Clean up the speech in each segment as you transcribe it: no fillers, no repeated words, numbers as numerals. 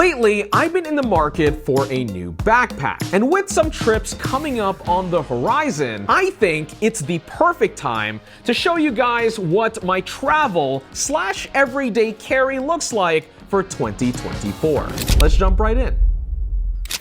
Lately, I've been in the market for a new backpack, and with some trips coming up on the horizon, I think it's the perfect time to show you guys what my travel/everyday carry looks like for 2024. Let's jump right in.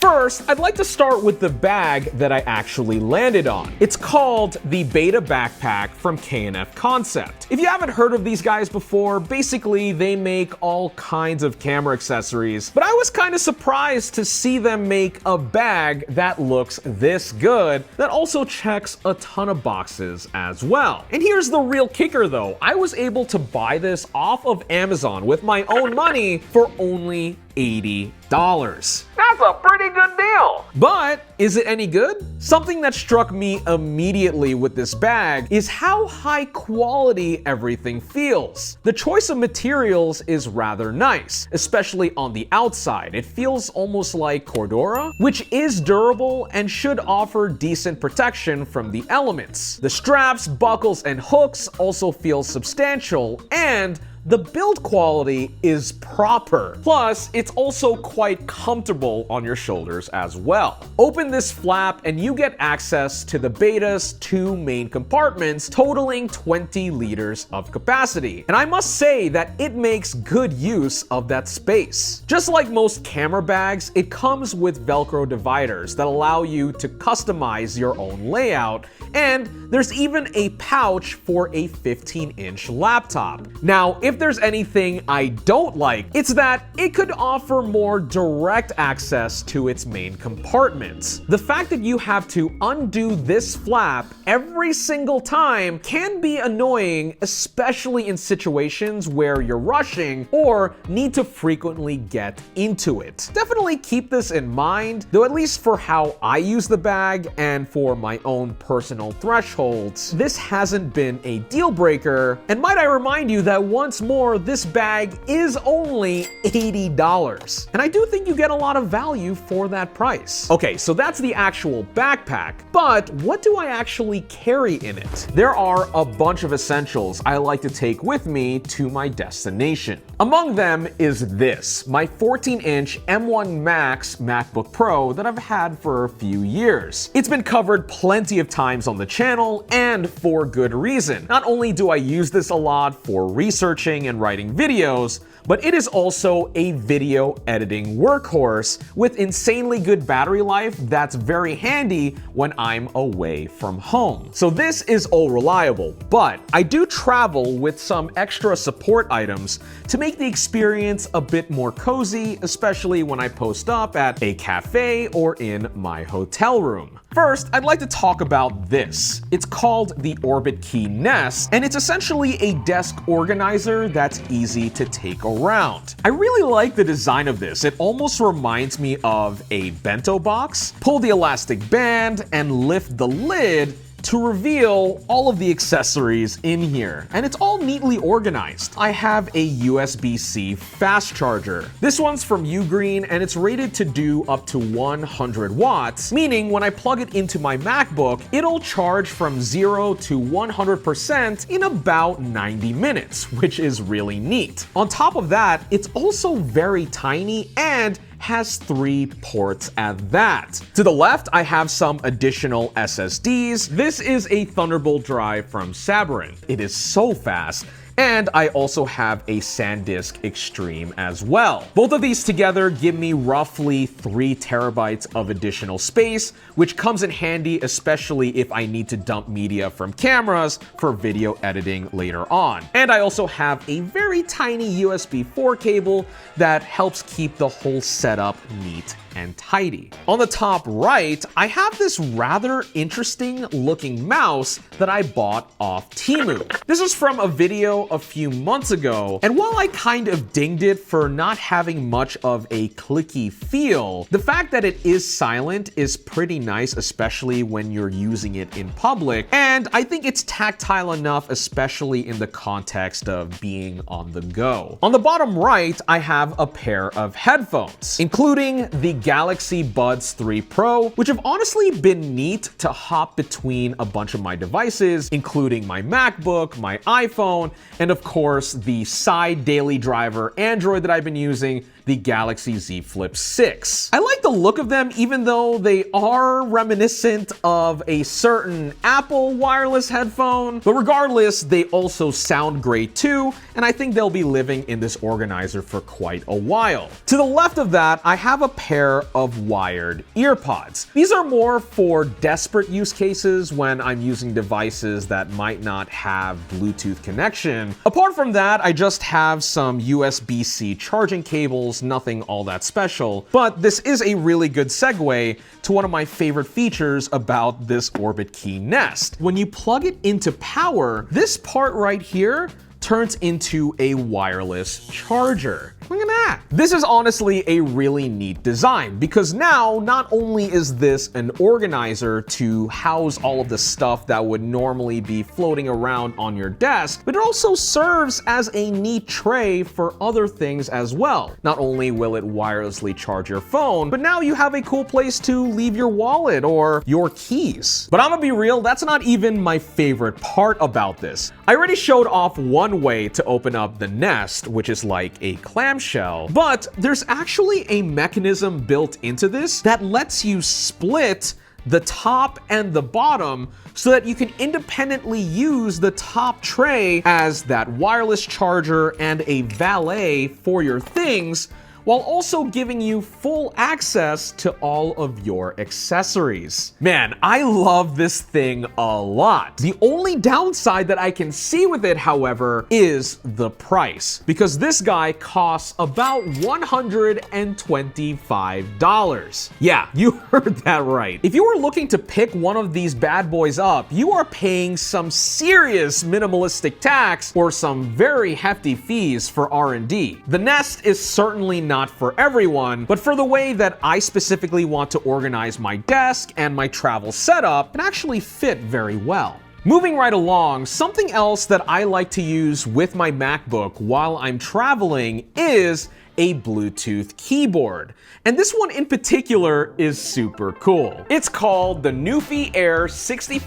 First, I'd like to start with the bag that I actually landed on. It's called the Beta Backpack from K&F Concept. If you haven't heard of these guys before, basically they make all kinds of camera accessories, but I was kind of surprised to see them make a bag that looks this good, that also checks a ton of boxes as well. And here's the real kicker though, I was able to buy this off of Amazon with my own money for only $80. That's a pretty good deal. But is it any good? Something that struck me immediately with this bag is how high quality everything feels. The choice of materials is rather nice, especially on the outside. It feels almost like Cordura, which is durable and should offer decent protection from the elements. The straps, buckles, and hooks also feel substantial, and the build quality is proper. Plus, it's also quite comfortable on your shoulders as well. Open this flap and you get access to the Beta's 2 main compartments, totaling 20 liters of capacity. And I must say that it makes good use of that space. Just like most camera bags, it comes with Velcro dividers that allow you to customize your own layout, and there's even a pouch for a 15-inch laptop. Now, if there's anything I don't like, it's that it could offer more direct access to its main compartments. The fact that you have to undo this flap every single time can be annoying, especially in situations where you're rushing or need to frequently get into it. Definitely keep this in mind, though at least for how I use the bag and for my own personal thresholds, this hasn't been a deal breaker. And might I remind you that once more, this bag is only $80. And I do think you get a lot of value for that price. Okay, so that's the actual backpack, but what do I actually carry in it? There are a bunch of essentials I like to take with me to my destination. Among them is this, my 14-inch M1 Max MacBook Pro that I've had for a few years. It's been covered plenty of times on the channel, and for good reason. Not only do I use this a lot for researching and writing videos, but it is also a video editing workhorse with insanely good battery life that's very handy when I'm away from home. So this is all reliable, but I do travel with some extra support items to make the experience a bit more cozy, especially when I post up at a cafe or in my hotel room. First, I'd like to talk about this. It's called the Orbitkey Nest, and it's essentially a desk organizer that's easy to take around. I really like the design of this. It almost reminds me of a bento box. Pull the elastic band and lift the lid to reveal all of the accessories in here. And it's all neatly organized. I have a USB-C fast charger. This one's from UGREEN and it's rated to do up to 100 watts, meaning when I plug it into my MacBook, it'll charge from 0 to 100% in about 90 minutes, which is really neat. On top of that, it's also very tiny and has 3 ports at that. To the left, I have some additional SSDs. This is a Thunderbolt drive from Sabrent. It is so fast. And I also have a Sandisk Exterme as well. Both of these together give me roughly 3 terabytes of additional space, which comes in handy especially if I need to dump media from cameras for video editing later on. And I also have a very tiny USB 4 cable that helps keep the whole setup neat and tidy. On the top right, I have this rather interesting looking mouse that I bought off Temu. This is from a video a few months ago, and while I kind of dinged it for not having much of a clicky feel, the fact that it is silent is pretty nice, especially when you're using it in public, and I think it's tactile enough, especially in the context of being on the go. On the bottom right, I have a pair of headphones, including the Galaxy Buds 3 Pro, which have honestly been neat to hop between a bunch of my devices, including my MacBook, my iPhone, and of course the side daily driver Android that I've been using the Galaxy Z Flip 6. I like the look of them, even though they are reminiscent of a certain Apple wireless headphone. But regardless, they also sound great too, and I think they'll be living in this organizer for quite a while. To the left of that, I have a pair of wired earpods. These are more for desperate use cases when I'm using devices that might not have Bluetooth connection. Apart from that, I just have some USB-C charging cables, nothing all that special. But this is a really good segue to one of my favorite features about this Orbitkey Nest. When you plug it into power, this part right here turns into a wireless charger. Look at that. This is honestly a really neat design because now not only is this an organizer to house all of the stuff that would normally be floating around on your desk, but it also serves as a neat tray for other things as well. Not only will it wirelessly charge your phone, but now you have a cool place to leave your wallet or your keys. But I'm gonna be real, that's not even my favorite part about this. I already showed off one way to open up the Nest, which is like a clamshell, but there's actually a mechanism built into this that lets you split the top and the bottom so that you can independently use the top tray as that wireless charger and a valet for your things, while also giving you full access to all of your accessories. Man, I love this thing a lot. The only downside that I can see with it, however, is the price, because this guy costs about $125. Yeah, you heard that right. If you were looking to pick one of these bad boys up, you are paying some serious minimalistic tax or some very hefty fees for R&D. The Nest is certainly not for everyone, but for the way that I specifically want to organize my desk and my travel setup, it actually fit very well. Moving right along, something else that I like to use with my MacBook while I'm traveling is a Bluetooth keyboard. And this one in particular is super cool. It's called the Nuphy Air60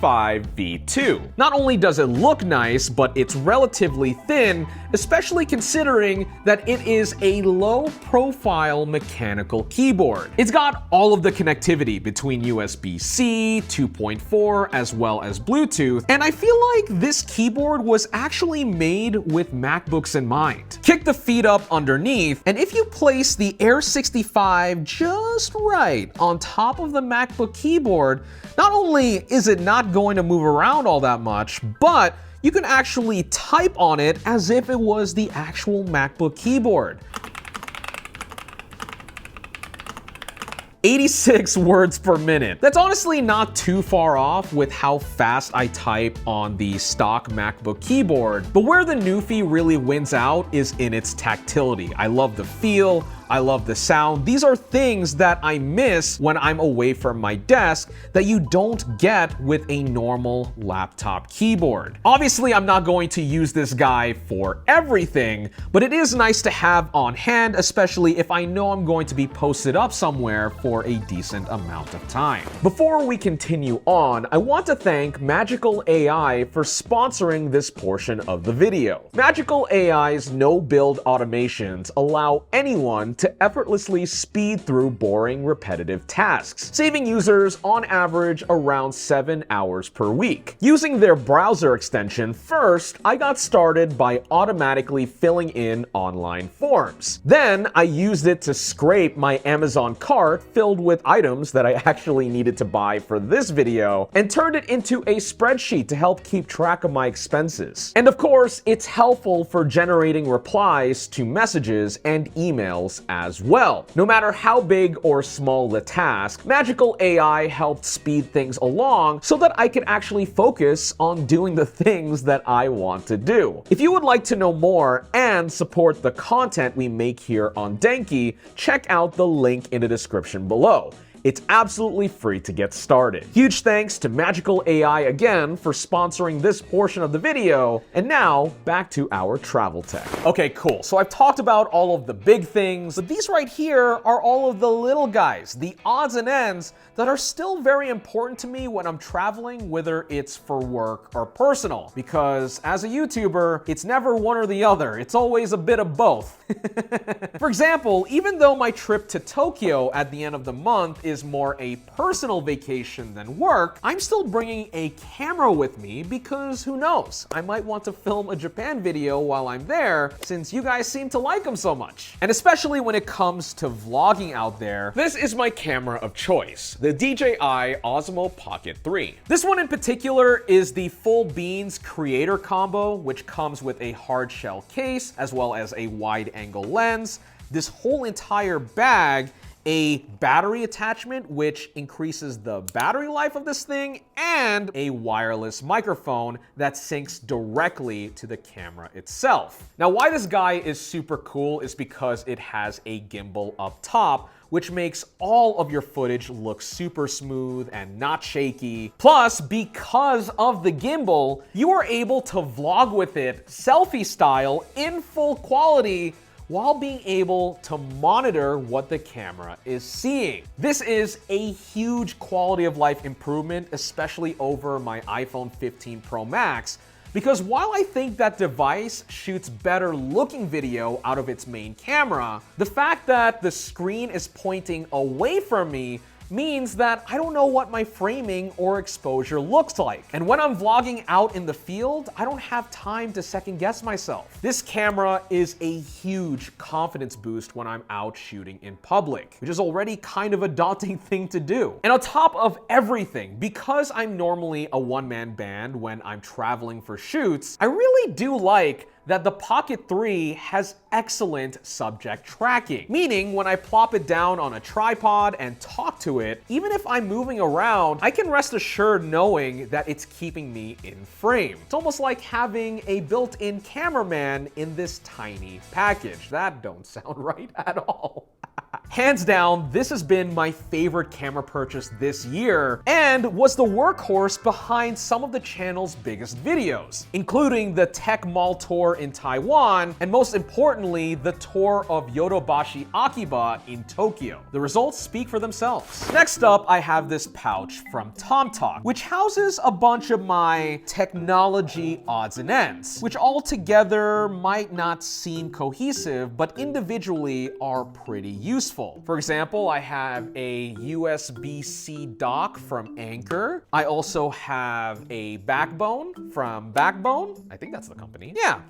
V2. Not only does it look nice, but it's relatively thin, especially considering that it is a low-profile mechanical keyboard. It's got all of the connectivity between USB-C, 2.4, as well as Bluetooth, and I feel like this keyboard was actually made with MacBooks in mind. Kick the feet up underneath, and if you place the Air60 just right on top of the MacBook keyboard, not only is it not going to move around all that much, but you can actually type on it as if it was the actual MacBook keyboard. 86 words per minute. That's honestly not too far off with how fast I type on the stock MacBook keyboard, but where the Nuphy really wins out is in its tactility. I love the feel, I love the sound. These are things that I miss when I'm away from my desk that you don't get with a normal laptop keyboard. Obviously, I'm not going to use this guy for everything, but it is nice to have on hand, especially if I know I'm going to be posted up somewhere for a decent amount of time. Before we continue on, I want to thank Magical AI for sponsoring this portion of the video. Magical AI's no-build automations allow anyone to effortlessly speed through boring, repetitive tasks, saving users on average around 7 hours per week. Using their browser extension, first, I got started by automatically filling in online forms. Then, I used it to scrape my Amazon cart filled with items that I actually needed to buy for this video, and turned it into a spreadsheet to help keep track of my expenses. And of course, it's helpful for generating replies to messages and emails as well. No matter how big or small the task, Magical AI helped speed things along so that I could actually focus on doing the things that I want to do. If you would like to know more and support the content we make here on Denki, check out the link in the description below. It's absolutely free to get started. Huge thanks to Magical AI again for sponsoring this portion of the video. And now, back to our travel tech. Okay, cool. So I've talked about all of the big things, but these right here are all of the little guys, the odds and ends that are still very important to me when I'm traveling, whether it's for work or personal. Because as a YouTuber, it's never one or the other. It's always a bit of both. For example, even though my trip to Tokyo at the end of the month is more a personal vacation than work, I'm still bringing a camera with me because who knows? I might want to film a Japan video while I'm there since you guys seem to like them so much. And especially when it comes to vlogging out there, this is my camera of choice, the DJI Osmo Pocket 3. This one in particular is the Full Beans Creator Combo, which comes with a hard shell case as well as a wide angle lens. This whole entire bag, a battery attachment which increases the battery life of this thing, and a wireless microphone that syncs directly to the camera itself. Now, why this guy is super cool is because it has a gimbal up top, which makes all of your footage look super smooth and not shaky. Plus, because of the gimbal, you are able to vlog with it selfie style in full quality while being able to monitor what the camera is seeing. This is a huge quality of life improvement, especially over my iPhone 15 Pro Max, because while I think that device shoots better looking video out of its main camera, the fact that the screen is pointing away from me means that I don't know what my framing or exposure looks like. And when I'm vlogging out in the field, I don't have time to second guess myself. This camera is a huge confidence boost when I'm out shooting in public, which is already kind of a daunting thing to do. And on top of everything, because I'm normally a one-man band when I'm traveling for shoots, I really do like that the Pocket 3 has excellent subject tracking, meaning when I plop it down on a tripod and talk to it, even if I'm moving around, I can rest assured knowing that it's keeping me in frame. It's almost like having a built-in cameraman in this tiny package. That don't sound right at all. Hands down, this has been my favorite camera purchase this year and was the workhorse behind some of the channel's biggest videos, including the Tech Mall tour in Taiwan and most importantly, the tour of Yodobashi Akiba in Tokyo. The results speak for themselves. Next up, I have this pouch from TomTalk, which houses a bunch of my technology odds and ends, which all together might not seem cohesive, but individually are pretty useful. For example, I have a USB-C dock from Anker. I also have a backbone from Backbone. I think that's the company. Yeah,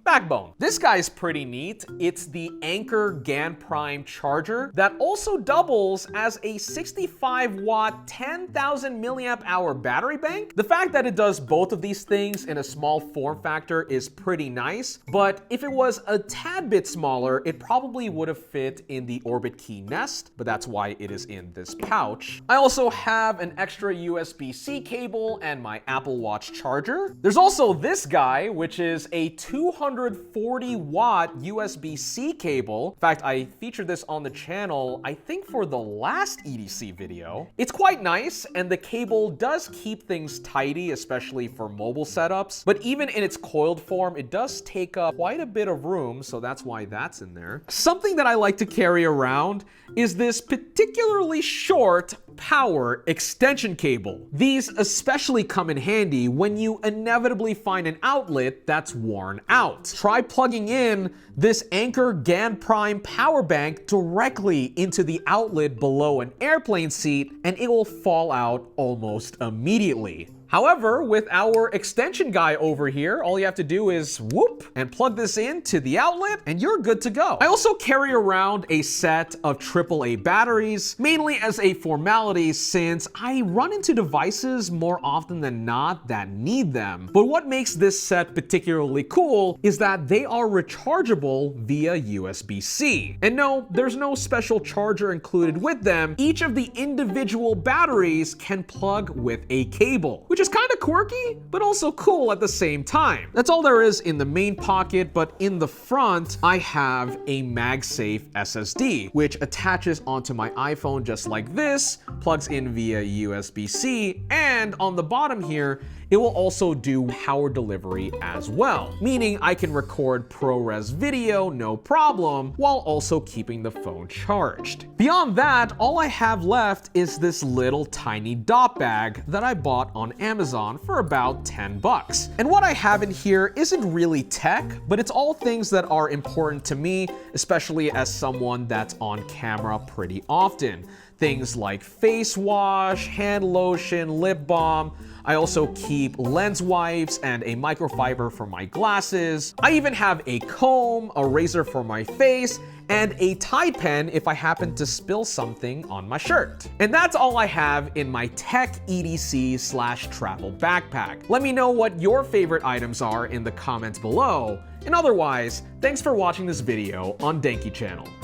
Backbone. This guy's pretty neat. It's the Anker GaNPrime charger that also doubles as a 65-watt, 10,000 milliamp hour battery bank. The fact that it does both of these things in a small form factor is pretty nice, but if it was a tad bit smaller, it probably would have fit in the Orbitkey Nest, but that's why it is in this pouch. I also have an extra USB-C cable and my Apple Watch charger. There's also this guy, which is a 240-watt USB-C cable. In fact, I featured this on the channel, I think for the last EDC video. It's quite nice, and the cable does keep things tidy, especially for mobile setups, but even in its coiled form, it does take up quite a bit of room, so that's why that's in there. Something that I like to carry around is this particularly short power extension cable. These especially come in handy when you inevitably find an outlet that's worn out. Try plugging in this Anker GaNPrime power bank directly into the outlet below an airplane seat and it will fall out almost immediately. However, with our extension guy over here, all you have to do is whoop and plug this into the outlet and you're good to go. I also carry around a set of AAA batteries, mainly as a formality since I run into devices more often than not that need them. But what makes this set particularly cool is that they are rechargeable via USB-C. And no, there's no special charger included with them. Each of the individual batteries can plug with a cable, which is kind of quirky, but also cool at the same time. That's all there is in the main pocket, but in the front, I have a MagSafe SSD, which attaches onto my iPhone just like this, plugs in via USB-C, and on the bottom here, it will also do power delivery as well, meaning I can record ProRes video no problem while also keeping the phone charged. Beyond that, all I have left is this little tiny Dopp bag that I bought on Amazon for about 10 bucks. And what I have in here isn't really tech, but it's all things that are important to me, especially as someone that's on camera pretty often. Things like face wash, hand lotion, lip balm. I also keep lens wipes and a microfiber for my glasses. I even have a comb, a razor for my face, and a Tide pen if I happen to spill something on my shirt. And that's all I have in my tech EDC/travel backpack. Let me know what your favorite items are in the comments below. And otherwise, thanks for watching this video on Denki Channel.